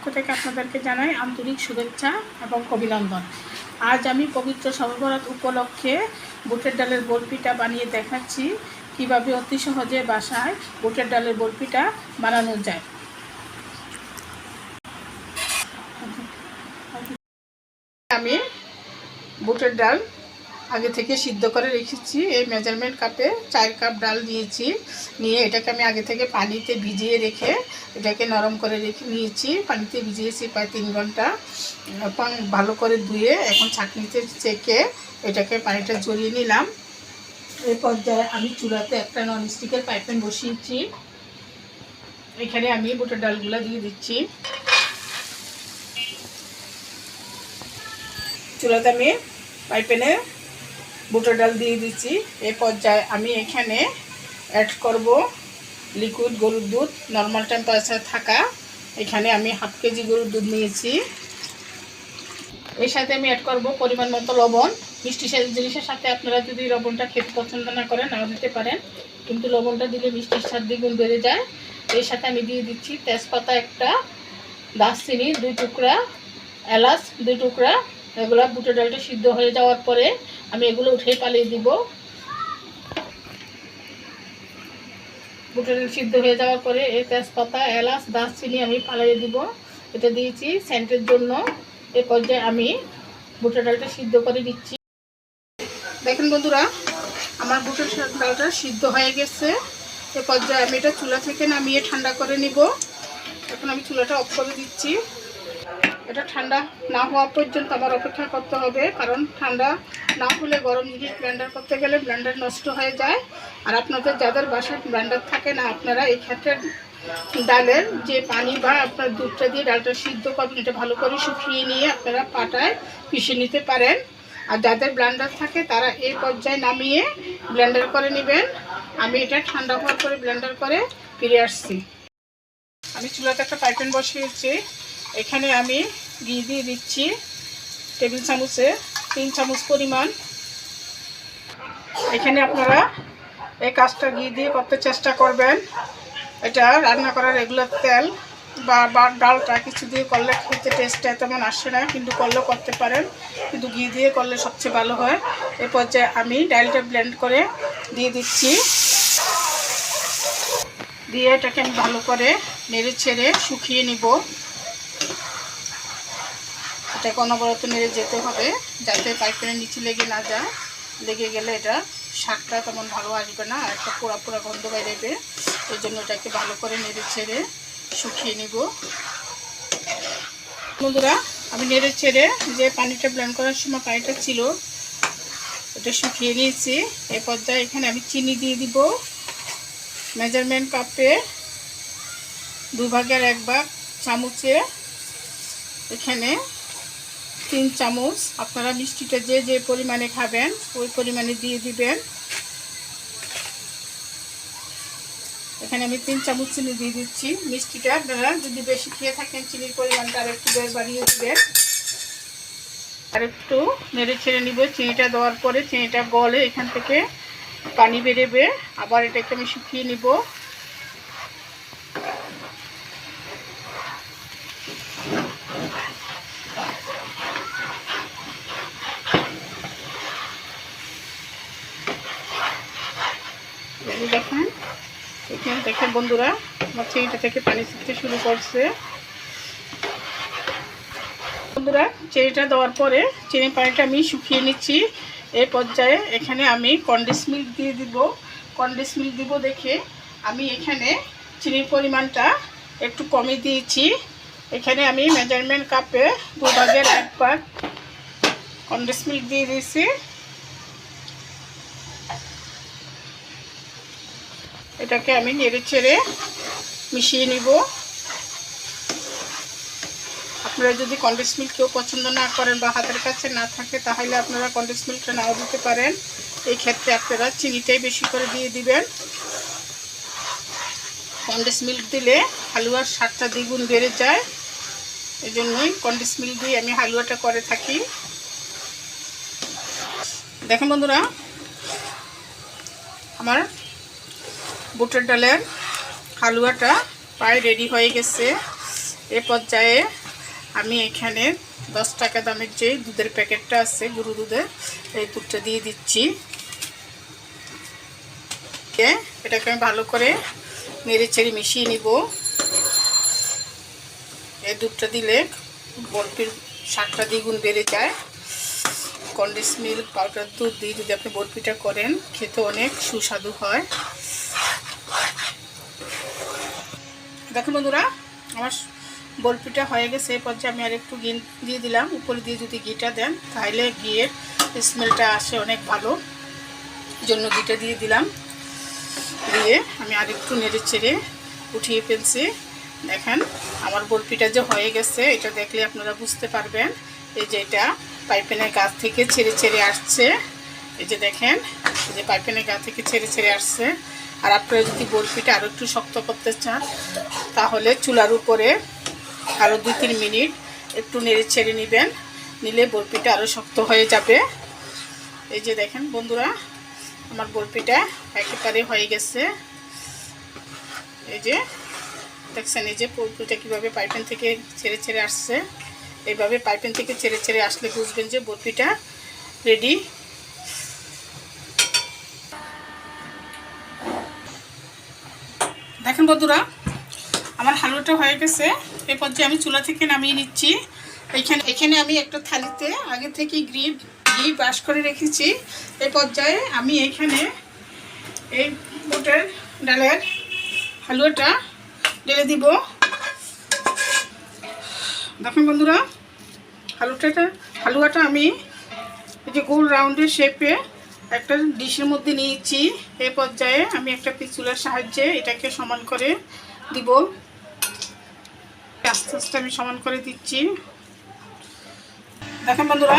পক্ষ থেকে আপনাদেরকে জানাই আন্তরিক শুভেচ্ছা এবং অভিনন্দন। আজ আমি পবিত্র শবে বরাত উপলক্ষে বুটের ডালের বরফিটা বানিয়ে দেখাচ্ছি কিভাবে অতি সহজে বাসায় বুটের ডালের বরফিটা বানানো যায়। আমি বুটের ডাল আগে থেকে সিদ্ধ করে রেখেছি। এই মেজারমেন্ট কাপে 4 কাপ ডাল নিয়ে এটাকে আমি আগে থেকে পানিতে ভিজিয়ে রেখে এটাকে নরম করে রেখে নিয়েছি। পানিতে ভিজিয়েছি প্রায় 3 ঘন্টা। ভালো করে ধুয়ে এখন ছাঁকনিতে চেকে এটাকে পানিটা ঝরিয়ে নিলাম। এই পর্যায়ে আমি চুলাতে একটা ননস্টিকের প্যান বসিয়েছি। এখানে আমি বুটের ডালগুলো দিয়ে দিচ্ছি। চুলাতে আমি প্যানে বুটের ডাল দিয়ে দিচ্ছি। এই পর্যায়ে আমি এখানে অ্যাড করব লিকুইড গরুর দুধ, নর্মাল টেম্পারেচার থাকা। এখানে আমি 1/2 কেজি গরুর দুধ নিয়েছি। এর সাথে আমি অ্যাড করব পরিমাণ মতো লবণ। মিষ্টি জিনিসের সাথে আপনারা যদি লবণটা খেতে পছন্দ না করেন নাও দিতে পারেন, কিন্তু লবণটা দিলে মিষ্টির স্বাদ দ্বিগুণ বেড়ে যায়। এর সাথে আমি দিয়ে দিচ্ছি তেজপাতা একটা, দারচিনি 2 টুকরা, এলাচ 2 টুকরা। এগুলো বুটের ডালটা সিদ্ধ হয়ে যাওয়ার পরে আমি এগুলো উঠে পালিয়ে দিব। বুটের ডাল সিদ্ধ হয়ে যাওয়ার পরে এই তেজপাতা, এলাচ, দারচিনি আমি পালিয়ে দিব। এটা দিয়েছি সেন্টের জন্য। এই পর্যায়ে আমি বুটের ডালটা সিদ্ধ করে দিচ্ছি। দেখেন বন্ধুরা, আমার বুটের ডালটা সিদ্ধ হয়ে গেছে। এ পর্যায়ে আমি এটা চুলা থেকে নামিয়ে ঠান্ডা করে নিব। এখন আমি চুলাটা অফ করে দিচ্ছি। এটা ঠান্ডা না হওয়া পর্যন্ত আমার অপেক্ষা করতে হবে, কারণ ঠান্ডা না হলে গরম জিনিস ব্লেন্ডার করতে গেলে ব্লেন্ডার নষ্ট হয়ে যায়। আর আপনাদের যাদের বাসায় ব্লেন্ডার থাকে না, আপনারা এই ক্ষেত্রে ডালের যে পানি বা আপনার দুধটা দিয়ে ডালটা সিদ্ধ করবেন, এটা ভালো করে শুকিয়ে নিয়ে আপনারা পাটায় পিষে নিতে পারেন। আর যাদের ব্লেন্ডার থাকে তারা এই পর্যায়ে নামিয়ে ব্লেন্ডার করে নেবেন। আমি এটা ঠান্ডা হওয়ার পরে ব্লেন্ডার করে ফিরে আসছি। আমি চুলাতে একটা প্যান বসিয়েছি। এখানে আমি ঘি দিয়ে দিচ্ছি টেবিল চামচে 3 চামচ পরিমাণ। এখানে আপনারা এই কাজটা ঘি দিয়ে করতে চেষ্টা করবেন। এটা রান্না করার রেগুলার তেল বা ডালটা কিছু দিয়ে করলে খেতে টেস্টটা তেমন আসে না, কিন্তু করলেও করতে পারেন, কিন্তু ঘি দিয়ে করলে সবচেয়ে ভালো হয়। এই পর্যায়ে আমি ডালটা ব্লেন্ড করে দিয়ে দিচ্ছি। দিয়ে এটাকে আমি ভালো করে নেড়ে ছেড়ে শুকিয়ে নিব। এটাকে অনবরত নেড়ে যেতে হবে যাতে পাইপের নিচে লেগে না যায়। লেগে গেলে এটা স্বাদটা তেমন ভালো আসবে না, একটা পোড়া পোড়া গন্ধ বেরোবে। এই জন্য এটাকে ভালো করে নেড়ে ছেড়ে শুকিয়ে নিব। বন্ধুরা, আমি নেড়ে ছেড়ে যে পানিটা ব্লেন্ড করার সময় পানিটা ছিল এটা শুকিয়ে নিয়েছি। এই পর্যায়ে এখানে আমি চিনি দিয়ে দিব। মেজারমেন্ট কাপে 2 ভাগের 1 ভাগ চামচে এখানে 3 চামচ। আপনারা মিষ্টিটা যে পরিমাণে খাবেন ওই পরিমাণে দিয়ে দিবেন। এখানে আমি 3 চামচ চিনি দিয়ে দিচ্ছি। মিষ্টিটা আপনারা যদি বেশি খেয়ে থাকেন চিনির পরিমাণটা আর একটু বাড়িয়ে দিবেন। আর একটু নেড়ে ছেড়ে নিব। চিনিটা দেওয়ার পরে চিনিটা গলে এখান থেকে পানি বেরোবে। আবার এটাকে আমি শুকিয়ে নিব। দেখেন বন্ধুরা, আমার চিনিটা থেকে পানি ছিটতে শুরু করছে। বন্ধুরা, চিনিটা দেওয়ার পরে চিনি পানিটা আমি শুকিয়ে নিচ্ছি। এই পর্যায়ে এখানে আমি কনডেন্স মিল্ক দিয়ে দিব। কনডেন্স মিল্ক দিব দেখে আমি এখানে চিনির পরিমাণটা একটু কমে দিয়েছি। এখানে আমি মেজারমেন্ট কাপে 2 ভাগের 1 ভাগ কনডেন্স মিল্ক দিয়ে দিয়েছি। এটাকে আমি নেড়ে ছেড়ে মিশিয়ে নিব। আপনারা যদি কনডেন্স মিল্ক কেউ পছন্দ না করেন বা হাতের কাছে না থাকে, তাহলে আপনারা কনডেন্স মিল্কটা নাও দিতে পারেন। এই ক্ষেত্রে আপনারা চিনিটাই বেশি করে দিয়ে দিবেন। কনডেন্স মিল্ক দিলে হালুয়ার স্বাদটা দ্বিগুণ বেড়ে যায়। এই জন্যই কনডেন্স মিল্ক দিয়ে আমি হালুয়াটা করে থাকি। দেখেন বন্ধুরা, আমার বুটের ডালের হালুয়াটা প্রায় রেডি হয়ে গেছে। এ পর্যায়ে আমি এখানে 10 টাকা দামের যে দুধের প্যাকেটটা আছে গরু দুধের, এই দুধটা দিয়ে দিচ্ছি। এটাকে আমি ভালো করে নেড়ে চেড়ে মিশিয়ে নিব। এই দুধটা দিলে বরফির স্বাদটা দ্বিগুণ বেড়ে যায়। কন্ডেন্স মিল্ক পাউডার দুধ দিয়ে যদি আপনি বরফিটা করেন খেতে অনেক সুস্বাদু হয়। দেখুন বন্ধুরা, আমার বরফিটা হয়ে গেছে। এই পর্যায়ে আমি আর একটু ঘি দিয়ে দিলাম। উপরে দিয়ে যদি ঘিটা দেন তাহলে ঘিয়ের স্মেলটা আসে অনেক ভালো, এই জন্য ঘিটা দিয়ে দিলাম। দিয়ে আমি আর একটু নেড়ে চেড়ে উঠিয়ে ফেলছি। দেখেন আমার বরফিটা যে হয়ে গেছে, এটা দেখলে আপনারা বুঝতে পারবেন। এই যে এটা পাইপেনের গা থেকে ছেড়ে ছেড়ে আসছে। এই যে দেখেন, এই যে পাইপেনের গা থেকে ছেড়ে ছেড়ে আসছে। আর আপনারা যদি বরফিটা আরও একটু শক্ত করতে চান তাহলে চুলার উপরে আরও 2-3 মিনিট একটু নেড়ে ছেড়ে নেবেন, নিলে বরফিটা আরও শক্ত হয়ে যাবে। এই যে দেখেন বন্ধুরা, আমার বরফিটা একেবারে হয়ে গেছে। এই যে দেখছেন, এই যে বরফিটা কীভাবে পাইপেন থেকে ছেড়ে ছেড়ে আসছে। এইভাবে পাইপেন থেকে ছেড়ে ছেড়ে আসলে বুঝবেন যে বরফিটা রেডি। দেখেন বন্ধুরা, আমার হালুয়াটা হয়ে গেছে। এই পর্যায়ে আমি চুলা থেকে নামিয়ে নিচ্ছি। এখানে আমি একটা থালিতে আগে থেকে ঘি ব্রাশ করে রেখেছি। এই পর্যায়ে আমি এখানে এই বুটের ডালের হালুয়াটা ঢেলে দিব। দেখুন বন্ধুরা, হালুয়াটা আমি এই যে গোল রাউন্ডের শেপে একটা ডিশের মধ্যে নিয়েছি। এই পর্যায়ে আমি একটা পিচুলার সাহায্যে এটাকে সমান করে দিব। আস্তে আস্তে আমি সমান করে দিচ্ছি। দেখেন বন্ধুরা,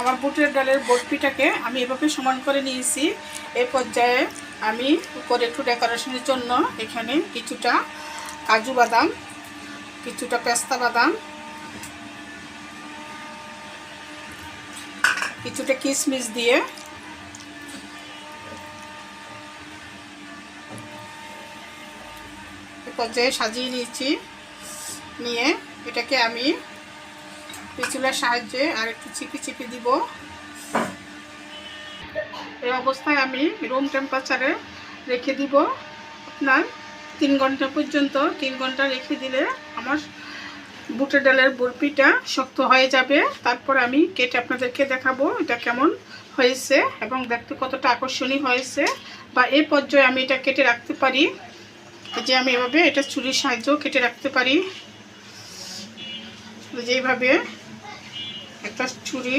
আমার বুটের ডালের বরফিটাকে আমি এভাবে সমান করে নিয়েছি। এই পর্যায়ে আমি উপরে একটু ডেকোরেশনের জন্য এখানে কিছুটা কাজু বাদাম, কিছুটা পেস্তা বাদাম, কিছুটা কিশমিশ দিয়ে এই পর্যায়ে সাজিয়ে নিয়েছি। নিয়ে এটাকে আমি পিচুলার সাহায্যে আর একটু চিপি চিপি দিব। এই অবস্থায় আমি রুম টেম্পারেচারে রেখে দিব আপনার 3 ঘন্টা পর্যন্ত। 3 ঘন্টা রেখে দিলে আমার বুটের ডালের বরফিটা শক্ত হয়ে যাবে। তারপর আমি কেটে আপনাদেরকে দেখাবো এটা কেমন হয়েছে এবং দেখতে কতটা আকর্ষণীয় হয়েছে। বা এই পর্যায়ে আমি এটা কেটে রাখতে পারি। যে আমি এভাবে এটা ছুরির সাহায্যেও কেটে রাখতে পারি। যেভাবে একটা ছুরি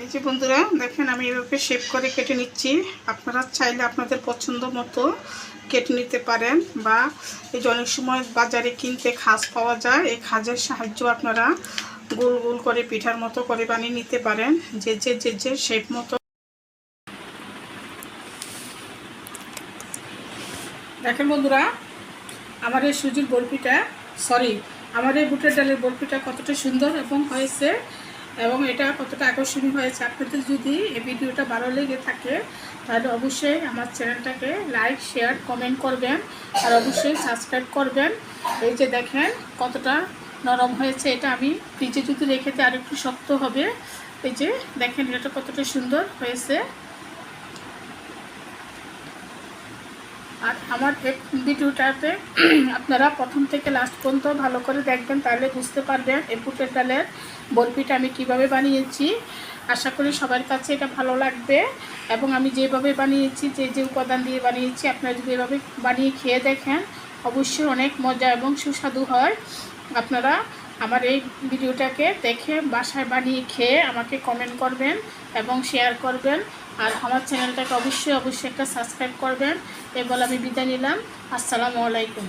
এই যে বন্ধুরা দেখেন, আমি এভাবে শেপ করে কেটে নিচ্ছি। আপনারা চাইলে আপনাদের পছন্দ মতো কেটে নিতে পারেন। বা এই যে অনেক সময় বাজারে কিনতে খাজ পাওয়া যায়, এই খাজের সাহায্য আপনারা গোল গোল করে পিঠার মতো করে বানিয়ে নিতে পারেন, যে শেপ মতো। দেখেন বন্ধুরা, আমার এই সুজির বরফিটা আমার এই বুটের ডালের বরফিটা কতটা সুন্দর এবং হয়েছে এবং এটা কতটা আকর্ষণীয় হয়েছে। আপনাদের যদি এই ভিডিওটা ভালো লেগে থাকে তাহলে অবশ্যই আমার চ্যানেলটাকে লাইক, শেয়ার, কমেন্ট করবেন আর অবশ্যই সাবস্ক্রাইব করবেন। এই যে দেখেন কতটা নরম হয়েছে। এটা আমি ফ্রিজে যদি রেখে দিই আর একটু শক্ত হবে। এই যে দেখেন এটা কতটা সুন্দর হয়েছে। আর আমার এই ভিডিওটাতে আপনারা প্রথম থেকে লাস্ট পর্যন্ত ভালো করে দেখবেন, তাহলে বুঝতে পারবেন এই বুটের ডালের বরফিটা আমি কিভাবে বানিয়েছি। আশা করি সবার কাছে এটা ভালো লাগবে এবং আমি যেভাবে বানিয়েছি, যে উপাদান দিয়ে বানিয়েছি, আপনারা যদি এভাবে বানিয়ে খেয়ে দেখেন অবশ্যই অনেক মজা এবং সুস্বাদু হয়। আপনারা আমার এই ভিডিওটাকে দেখে বাসায় বানিয়ে খেয়ে আমাকে কমেন্ট করবেন এবং শেয়ার করবেন। আর আমার চ্যানেলটাকে অবশ্যই একটা সাবস্ক্রাইব করবেন। এই বলে আমি বিদায় নিলাম। আসসালামু আলাইকুম।